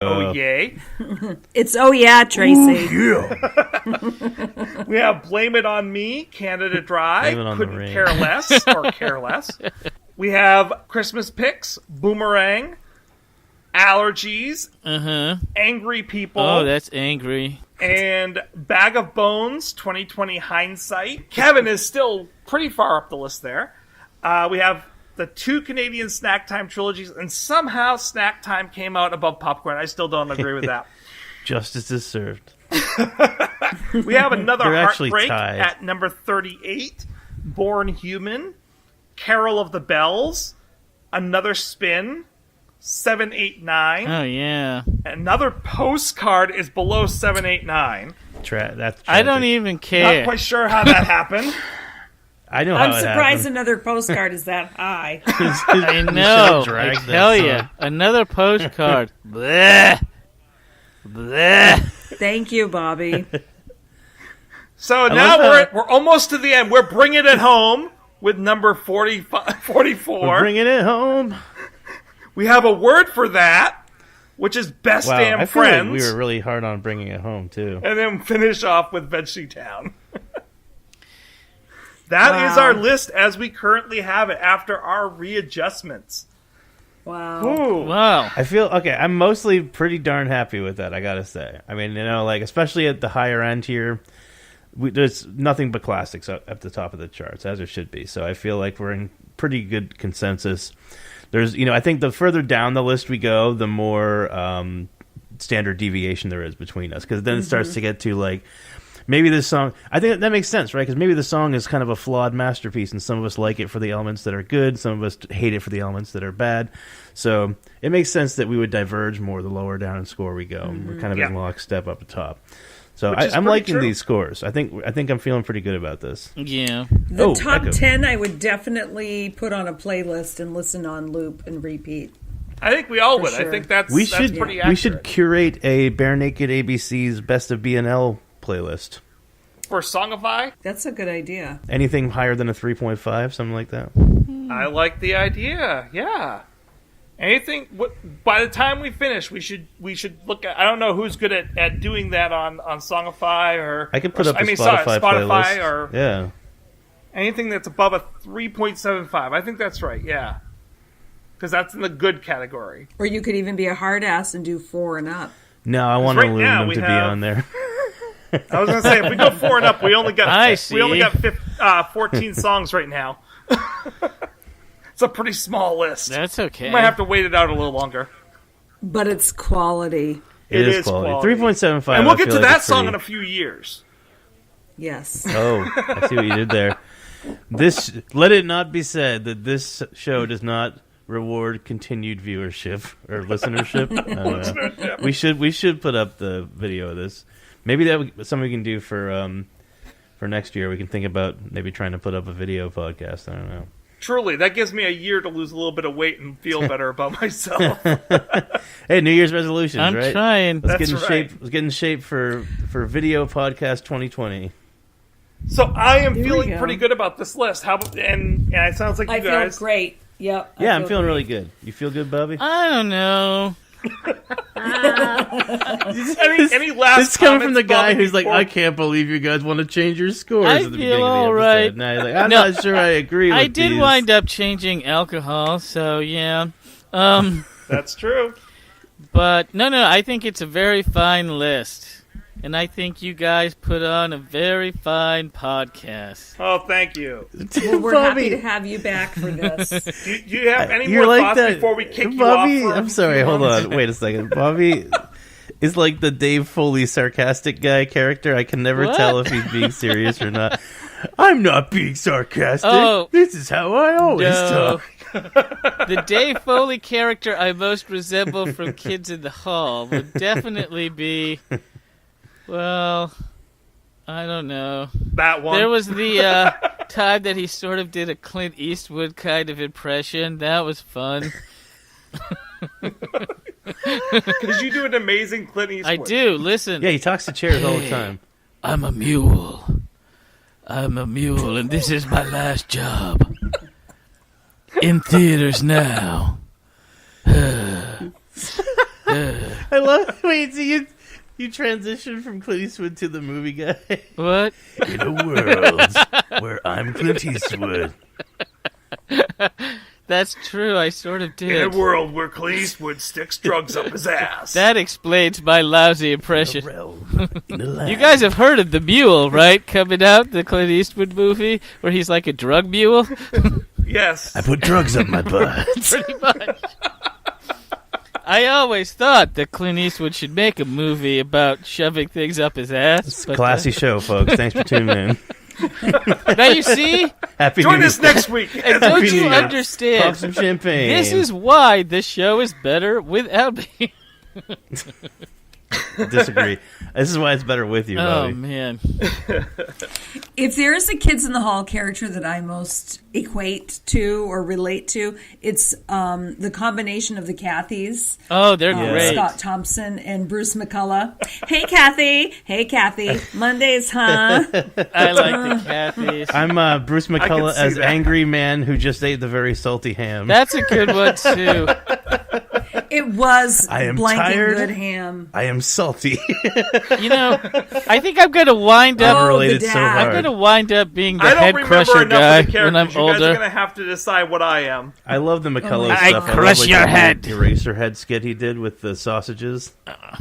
Oh, yay. It's oh yeah, Tracy. Yeah. We have Blame It On Me, Canada Dry, Couldn't Care Less, or Care Less. We have Christmas Picks, Boomerang, Allergies, Angry People. Oh, that's angry. And Bag of Bones, 2020 Hindsight. Kevin is still pretty far up the list there. We have the 2 Canadian Snack Time trilogies, and somehow Snack Time came out above Popcorn. I still don't agree with that. Justice is served. We have another They're actually Heartbreak tied. at number 38. Born Human. Carol of the Bells. Another Spin. 789. Oh, yeah. Another Postcard is below 789. That's I don't even care. Not quite sure how that happened. I know how I'm it surprised happened. another postcard is that high. I know. I tell you. Another postcard. Bleh. Bleh. Thank you, Bobby. So now we're almost to the end. We're bringing it home with number 44. We're bringing it home. We have a word for that, which is Best Damn I feel Friends. like we were really hard on bringing it home, too. And then finish off with Veggie Town. That is our list as we currently have it after our readjustments. Wow. Ooh. Wow. I feel, I'm mostly pretty darn happy with that, I gotta say. I mean, especially at the higher end here, there's nothing but classics at the top of the charts, as there should be. So I feel like we're in pretty good consensus. There's, I think the further down the list we go, the more standard deviation there is between us. Because then it starts to get to, maybe this song... I think that makes sense, right? Because maybe the song is kind of a flawed masterpiece, and some of us like it for the elements that are good, some of us hate it for the elements that are bad. So it makes sense that we would diverge more the lower down in score we go. We're kind of in lockstep up the top. So I'm liking these scores. I think I'm feeling pretty good about this. Yeah. The top 10 I would definitely put on a playlist and listen on loop and repeat. I think we all would. Sure. I think that's pretty accurate. We should curate a Bare Naked ABC's Best of BNL playlist. For Songify? That's a good idea. Anything higher than a 3.5, something like that. I like the idea, yeah. Anything, by the time we finish, we should look at, I don't know who's good at doing that on Songify or... I could put up a Spotify playlist. Or yeah. Anything that's above a 3.75. I think that's right, yeah. Because that's in the good category. Or you could even be a hard ass and do 4 and up. No, I want Aluminum to be on there. I was going to say, if we go 4 and up, we only got 14 songs right now. It's a pretty small list. That's okay. We might have to wait it out a little longer. But it's quality. It is quality. 3.75. And we'll get to that song in a few years. Yes. Oh, I see what you did there. Let it not be said that this show does not reward continued viewership or listenership. I don't know. We should put up the video of this. Maybe that's something we can do for next year. We can think about maybe trying to put up a video podcast. I don't know. Truly, that gives me a year to lose a little bit of weight and feel better about myself. Hey, New Year's resolutions, right? I'm trying. Let's get in shape for video podcast 2020. So I am feeling pretty good about this list. And it sounds like you guys... I feel great. Yep. I'm feeling really good. You feel good, Bobby? I don't know. any last This coming from the guy Bobby, who's like, I can't believe you guys want to change your scores I at the feel beginning all of the right. episode. Now you're like, I'm not sure I agree with I did these. wind up changing alcohol, so yeah. That's true. But no, I think it's a very fine list. And I think you guys put on a very fine podcast. Oh, thank you. Well, we're happy to have you back for this. Do you have any more thoughts before we kick Bobby, you off? I'm sorry, hold on. Wait a second. Bobby is like the Dave Foley sarcastic guy character. I can never tell if he's being serious or not. I'm not being sarcastic. Oh, this is how I always talk. The Dave Foley character I most resemble from Kids in the Hall would definitely be... Well, I don't know. That one. There was the time that he sort of did a Clint Eastwood kind of impression. That was fun. Because you do an amazing Clint Eastwood. I do. Listen. Yeah, he talks to chairs all the time. I'm a mule, and this is my last job. In theaters now. I love. Wait, so you transition from Clint Eastwood to the movie guy. What? In a world where I'm Clint Eastwood. That's true. I sort of did. In a world where Clint Eastwood sticks drugs up his ass. That explains my lousy impression. In a land. You guys have heard of The Mule, right? Coming out, the Clint Eastwood movie where he's like a drug mule. Yes. I put drugs up my butt. Pretty much. I always thought that Clint Eastwood should make a movie about shoving things up his ass. It's a classy show, folks. Thanks for tuning in. Now you see? Happy Join New us Year. next week. And don't Happy New you Year. understand? Pop some champagne. This is why this show is better without me. Disagree. This is why it's better with you, Oh, Bobby. man. If there is a Kids in the Hall character that I most equate to or relate to, it's the combination of the Cathys. Oh, they're great. Scott Thompson and Bruce McCullough. Hey, Kathy. Hey, Kathy. Mondays, huh? I like the Cathys. I'm Bruce McCullough see as that. angry man who just ate the very salty ham. That's a good one, too. It was I am blanking tired. good ham. I am salty. You know, I think I'm going to wind up... I'm Oh, related the so dad. I'm hard. going to wind up being the I don't head remember crusher enough guy of the characters. when I'm You guys are older. going to have to decide what I am. I love the McCullough I stuff. crush love, your that head. eraser head skit he did with the sausages. I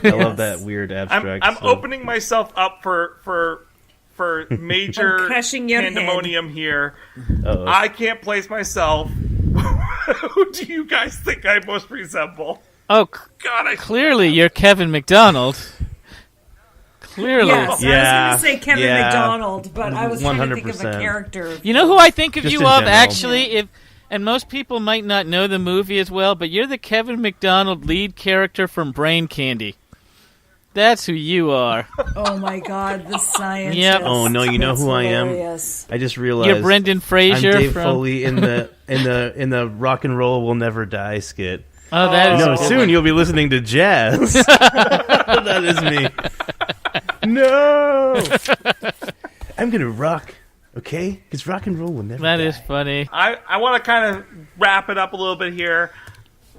love that weird abstract. I'm stuff. opening myself up for major I'm crushing your pandemonium here. Uh-oh. I can't place myself. Who do you guys think I most resemble? Oh, God, I clearly you're Kevin McDonald. Clearly. Yes, Yeah, I was going to say Kevin yeah. McDonald, but I was trying to think of a 100%. character. You know who I think of Just you in of, general. actually? And most people might not know the movie as well, but you're the Kevin McDonald lead character from Brain Candy. That's who you are. Oh my God, the scientist. Yep. Oh, no, you know That's who I am? hilarious. I just realized You're Brendan I'm Fraser Dave from... Foley in the Rock and Roll Will Never Die skit. Oh, that is No, a good soon one. you'll be listening to jazz. That is me. No, I'm gonna rock. Okay, because rock and roll will never. That die. is funny. I want to kind of wrap it up a little bit here.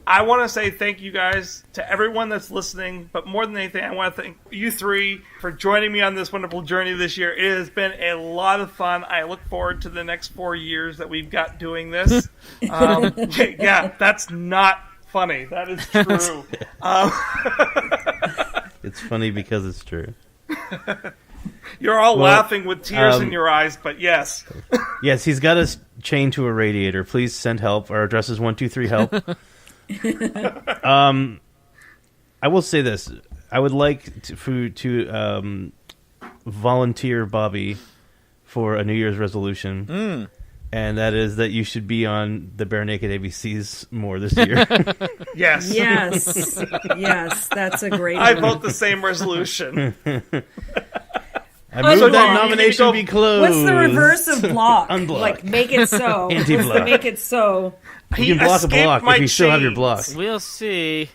I want to say thank you guys to everyone that's listening, but more than anything, I want to thank you three for joining me on this wonderful journey this year. It has been a lot of fun. I look forward to the next 4 years that we've got doing this. Yeah, that's not funny. That is true. It's funny because it's true. You're all Well, laughing with tears in your eyes, but yes. Yes, he's got us chained to a radiator. Please send help. Our address is 123 help. I will say this: I would like to volunteer Bobby for a New Year's resolution, and that is that you should be on the Bare Naked ABCs more this year. Yes. Yes, yes, that's a great I one. vote the same resolution. I move So that you nomination go- be closed. What's the reverse of block? Unblock. Like, make it so. What's Anti-block. the make it so? You can block a escaped block my if you still have your chains. block. We'll see.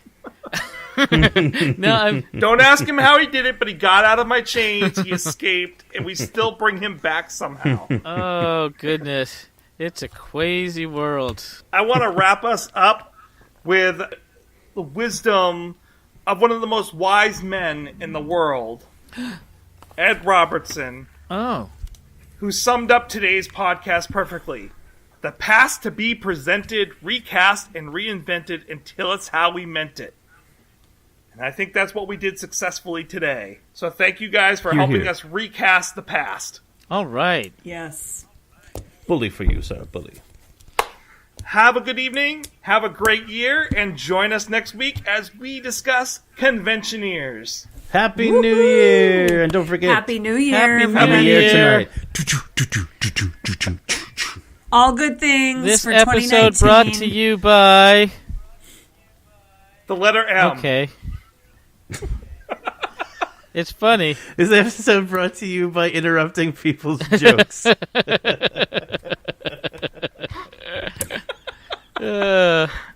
No, Don't ask him how he did it, but he got out of my chains, he escaped, and we still bring him back somehow. oh, goodness. It's a crazy world. I want to wrap us up with the wisdom of one of the most wise men in the world, Ed Robertson, Oh. who summed up today's podcast perfectly. The past to be presented, recast, and reinvented until it's how we meant it. And I think that's what we did successfully today. So thank you guys for Hear, helping hear. us recast the past. All right. Yes. Bully for you, sir. Bully. Have a good evening, have a great year, and join us next week as we discuss Conventioneers. Happy New Year! And don't forget, Happy New Year. Happy everyone. Happy New Year Year. tonight. All good things This for episode 2019. brought to you by... The letter M. Okay. It's funny. This episode brought to you by interrupting people's jokes.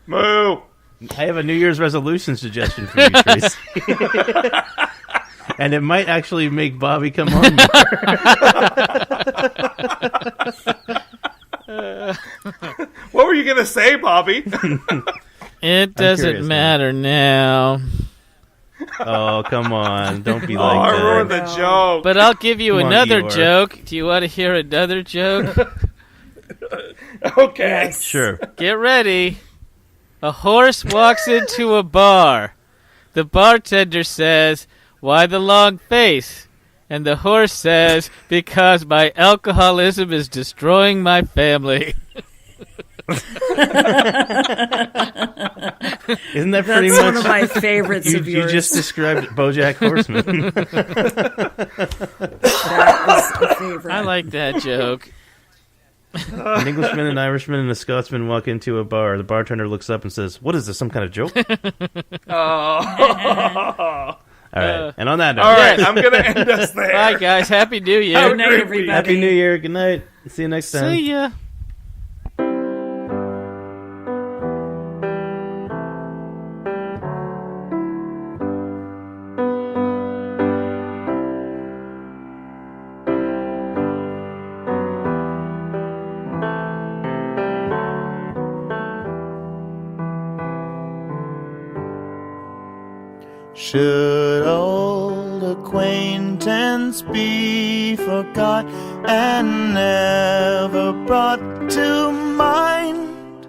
Moo! I have a New Year's resolution suggestion for you, Tracy. And it might actually make Bobby come on more. What were you going to say, Bobby? It doesn't matter now. Oh, come on. Don't be Oh, like I that. ruined the joke. But I'll give you Come on, another Eeyore. joke. Do you want to hear another joke? Okay. Sure. Get ready. A horse walks into a bar. The bartender says, "Why the long face?" And the horse says, "Because my alcoholism is destroying my family." Isn't that pretty That's much one of my favorites of you yours. just described BoJack Horseman. That was a favorite. I like that joke. An Englishman, an Irishman, and a Scotsman walk into a bar. The bartender looks up and says, "What is this, some kind of joke?" Oh. All right. And on that note, All right, I'm going to end us there. Bye, guys. Happy New Year. Good night, everybody. Happy New Year. Good night. See you next time. See ya. Should old acquaintance be forgot and never brought to mind?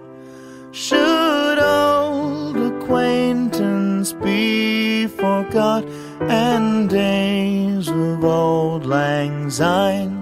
Should old acquaintance be forgot and days of old lang syne?